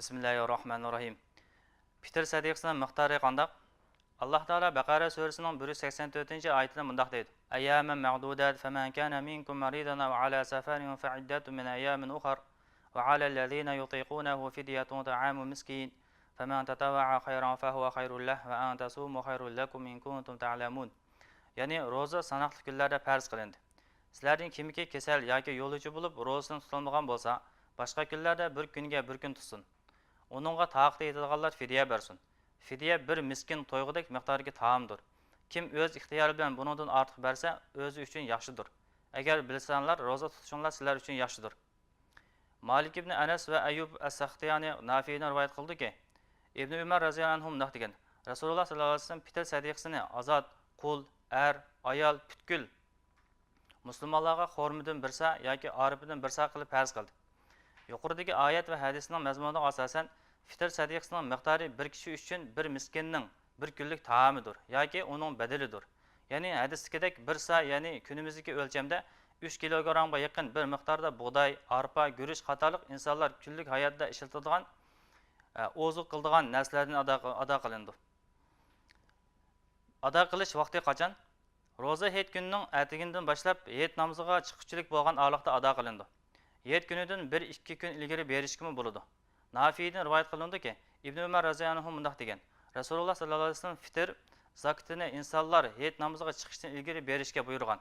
Bismillahirrahmanirrahim. Fitr sədaqəsinin miqdarı qandaq? Allah Taala Baqara surəsinin 184-cü ayətində mundaq deyir: "Ayyaman ma'dudat faman kana minkum maridan aw ala safarin fa'iddatun min ayyamin ukhra wa 'ala alladhina yutiqunahu fidyatun ta'amu miskin faman tatawwa'a khayran fahuwa khayrun lahu wa an tasumu khayrun lakum in kuntum ta'lamun." Yani roza sanaqlı günlərdə farz qılındı. Sizlərdən kimiki kesel yoki yo'lovchi bo'lib rozasini tutolmagan bo'lsa, boshqa kunlarda bir kunga bir kun tutsin. Onunğa taqat etadiganlar fidya bersin. Fidya bir miskin to'yg'idek miqdoriga taomdir. Kim o'z ixtiyori bilan buningdan ortiq bersa, o'zi uchun yaxshidir. Agar bilsanlar, roza tutishinglar sizlar uchun yaxshidir. Malik ibn Anas va Ayyub as-Saxtiyani Nafi'dan rivoyat qildiki, Ibn Umar roziyallohu anhu mundaq degan: Rasululloh sallallohu alayhi vasallam fitr sadiqasini azod, qul, ayol, butkul musulmonlarga xormidan birsa yoki arifidan birsa qilib farz qildi. Yuqoridagi oyat va hadisning mazmuniga asosan fitr sadiqasining miqdori bir kishi uchun bir miskinning bir kunlik taomidir yoki uning badalidir. Ya'ni hadisdagidek bir sa, ya'ni kunimizdagi o'lchamda 3 kilogramga yaqin bir miqdorda bug'doy, arpa, guruch qatorliq insonlar kunlik hayotda ishlatadigan, oziq qiladigan narsalardan ado qilindi. Ado qilish vaqti qachon? Roza hayit kunining ertagindan boshlab hayit namoziga chiquvchilik bo'lgan orliqda ado qilindi. Hayit kunidan 1-2 kun ilgari berishkimi bo'ladi. Nafi'dan rivoyat qilindiki, Ibn Umar roziyallohu anhu mundaq degan: Rasululloh sallallohu alayhi vasallam fitr zakatini insonlar hayit namoziga chiqishdan ilgari berishga buyurgan.